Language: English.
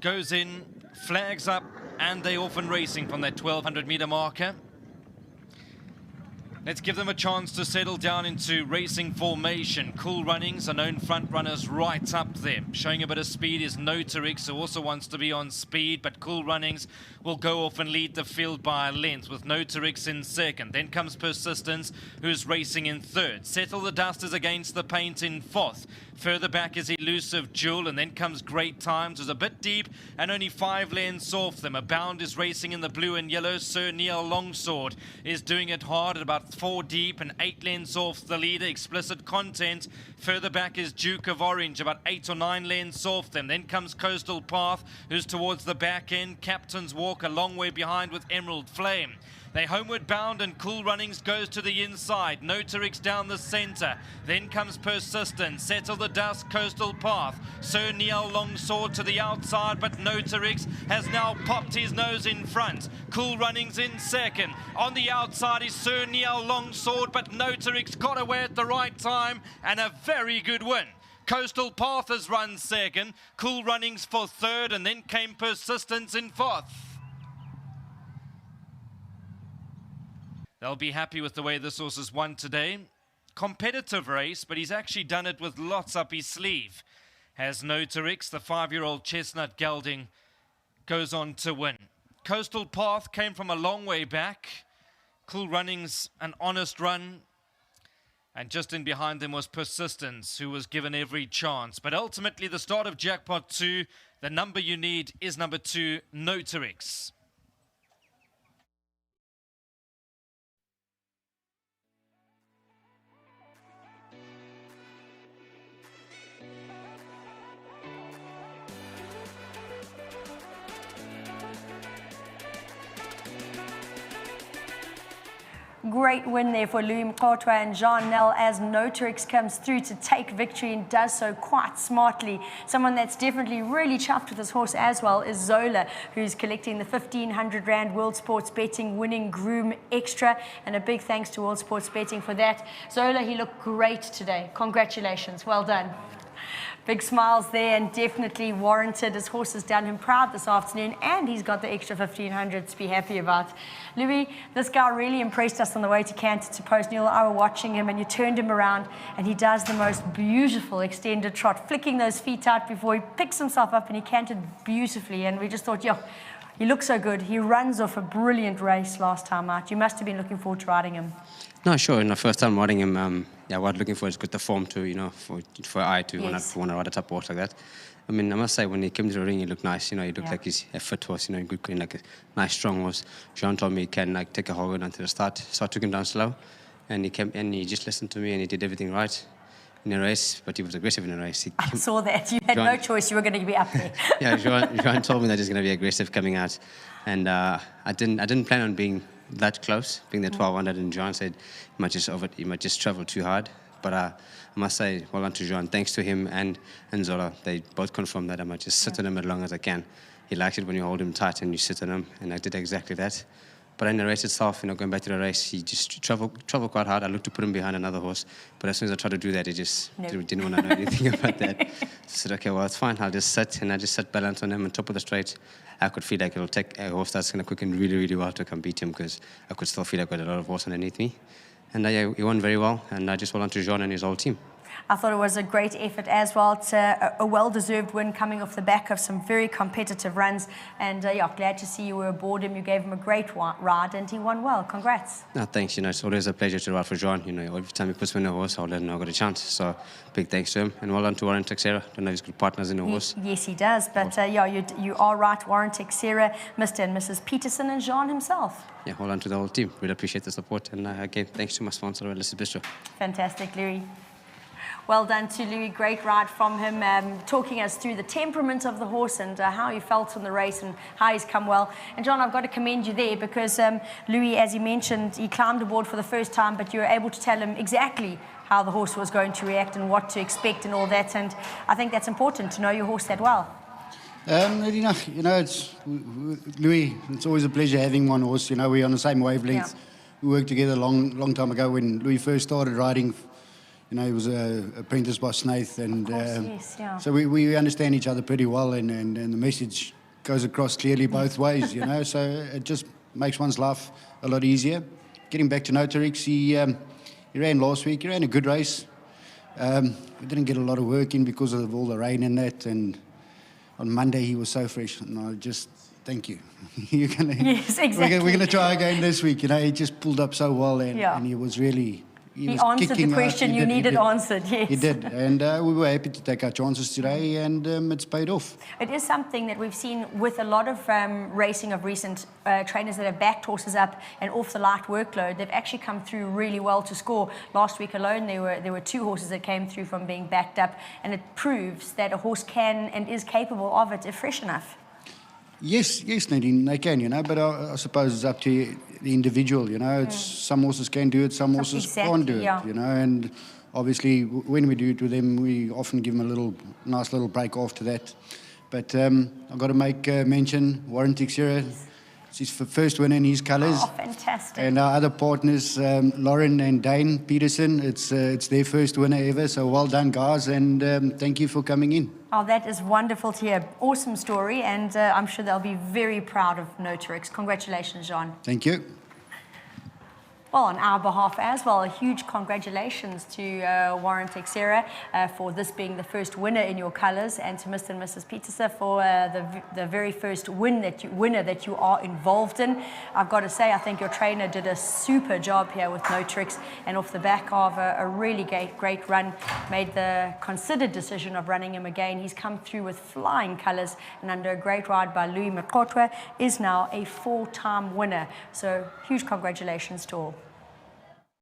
goes in, flags up, and they off and racing from that 1200-meter marker. Let's give them a chance to settle down into racing formation. Cool Runnings, a known front runners right up there. Showing a bit of speed is Notorix, who also wants to be on speed, but Cool Runnings will go off and lead the field by a length with Notorix in second. Then comes Persistence, who's racing in third. Settle the Dust is against the paint in fourth. Further back is Elusive Jewel, and then comes Great Times, who's a bit deep and only 5 lengths off them. Abound is racing in the blue and yellow. Sir Neil Longsword is doing it hard at about 4 deep and 8 lengths off the leader. Explicit Content. Further back is Duke of Orange, about 8 or 9 lengths off them. Then comes Coastal Path, who's towards the back end. Captain's Walk a long way behind with Emerald Flame. They homeward bound, and Cool Runnings goes to the inside. Notorix down the center. Then comes Persistence. Settle the Dust, Coastal Path. Sir Neil Longsword to the outside, but Notorix has now popped his nose in front. Cool Runnings in second. On the outside is Sir Neil Longsword, but Notorix got away at the right time, and a very good win. Coastal Path has run second. Cool Runnings for third, and then came Persistence in fourth. They'll be happy with the way this horse has won today. Competitive race, but he's actually done it with lots up his sleeve. Has Notorix, the 5-year-old chestnut gelding, goes on to win. Coastal Path came from a long way back. Cool Runnings, an honest run. And just in behind them was Persistence, who was given every chance. But ultimately, the start of Jackpot 2, the number you need is number 2, Notorix. Great win there for Louis Mkotwa and Jean Nel as Notorix comes through to take victory and does so quite smartly. Someone that's definitely really chuffed with his horse as well is Zola, who's collecting the 1,500 Rand World Sports Betting winning Groom Extra, and a big thanks to World Sports Betting for that. Zola, he looked great today. Congratulations, well done. Big smiles there, and definitely warranted. His horse has done him proud this afternoon, and he's got the extra 1,500 to be happy about. Louis, this guy really impressed us on the way to Canter to Post. Neil and I were watching him, and you turned him around, and he does the most beautiful extended trot, flicking those feet out before he picks himself up, and he cantered beautifully. And we just thought, yo, he looks so good. He runs off a brilliant race last time out. You must have been looking forward to riding him. No, sure. In the first time riding him, yeah, what I'm looking for is good the form to, for I to Yes. want to ride a top horse like that. I mean, I must say, when he came to the ring, he looked nice. He looked like he's a fit horse, good, like a nice, strong horse. Jean told me he can take a hold until the start. So I took him down slow, and he came and he just listened to me, and he did everything right in the race. But he was aggressive in the race. I saw that. You had no choice. You were going to be up there. Yeah, Jean told me that he's going to be aggressive coming out, and I didn't plan on being that close, being the 1200, and Jean said he might just travel too hard. But I must say, well done to Jean. Thanks to him and Zola, they both confirmed that I might just sit on him as long as I can. He likes it when you hold him tight and you sit on him, and I did exactly that. But in the race itself, going back to the race, he just traveled quite hard. I looked to put him behind another horse, but as soon as I tried to do that, he just didn't want to know anything about that. So I said, okay, well, it's fine. I'll just sit, and I just sat balance on him on top of the straight. I could feel like it'll take a horse that's going to quicken really, really well to come beat him, because I could still feel like I got a lot of horse underneath me. And yeah, he won very well, and I just well on to Jean and his whole team. I thought it was a great effort as well. It's a well-deserved win coming off the back of some very competitive runs. And yeah, glad to see you were aboard him. You gave him a great ride, and he won well. Congrats. No, thanks. It's always a pleasure to ride for Jean. Every time he puts me in a horse, I'll let him know I got a chance. So big thanks to him, and well done to Warren Texera. Don't know if he's good partners in the horse. Yes, he does. But yeah, you are right. Warren Texera, Mr. and Mrs. Peterson, and Jean himself. Yeah, well done to the whole team. Really appreciate the support. And again, thanks to my sponsor, Elizabeth Bistro. Fantastic, Louis. Well done to Louis. Great ride from him, talking us through the temperament of the horse and how he felt in the race and how he's come well. And John, I've got to commend you there, because Louis, as he mentioned, he climbed aboard for the first time, but you were able to tell him exactly how the horse was going to react and what to expect and all that. And I think that's important, to know your horse that well. It's Louis. It's always a pleasure having one horse. We're on the same wavelength. Yeah. We worked together a long time ago when Louis first started riding. You know, he was apprenticed by Snaith, and yes, yeah. so we understand each other pretty well, and the message goes across clearly both ways, you know, so it just makes one's life a lot easier. Getting back to Notorix, he ran last week. He ran a good race. We didn't get a lot of work in because of all the rain and that, and on Monday he was so fresh, and I just thank you. You're gonna, yes, exactly. We're gonna try again this week. You know, he just pulled up so well, and, yeah. and he was really. He was answered the kicking question out. you needed answered, yes. He did, and we were happy to take our chances today, and it's paid off. It is something that we've seen with a lot of racing of recent trainers that have backed horses up and off the light workload. They've actually come through really well to score. Last week alone, there were 2 horses that came through from being backed up, and it proves that a horse can and is capable of it if fresh enough. Yes, Nadine, they can, you know, but I suppose it's up to the individual, you know. It's some horses can do it, some horses can't do it, you know. And obviously, when we do it with them, we often give them a nice little break after that. But I've got to make mention, Warren Teixeira. It's his first win in his colours. Oh, fantastic. And our other partners, Lauren and Dane Peterson, it's their first winner ever. So well done, guys, and thank you for coming in. Oh, that is wonderful to hear. Awesome story, and I'm sure they'll be very proud of Notorix. Congratulations, John. Thank you. Well, on our behalf as well, a huge congratulations to Warren Teixeira for this being the first winner in your colours, and to Mr. and Mrs. Peterson for the very first winner that you are involved in. I've got to say, I think your trainer did a super job here with Notorix, and off the back of a really great run, made the considered decision of running him again. He's come through with flying colours, and under a great ride by Louis Mokotwa, is now a 4-time winner. So huge congratulations to all.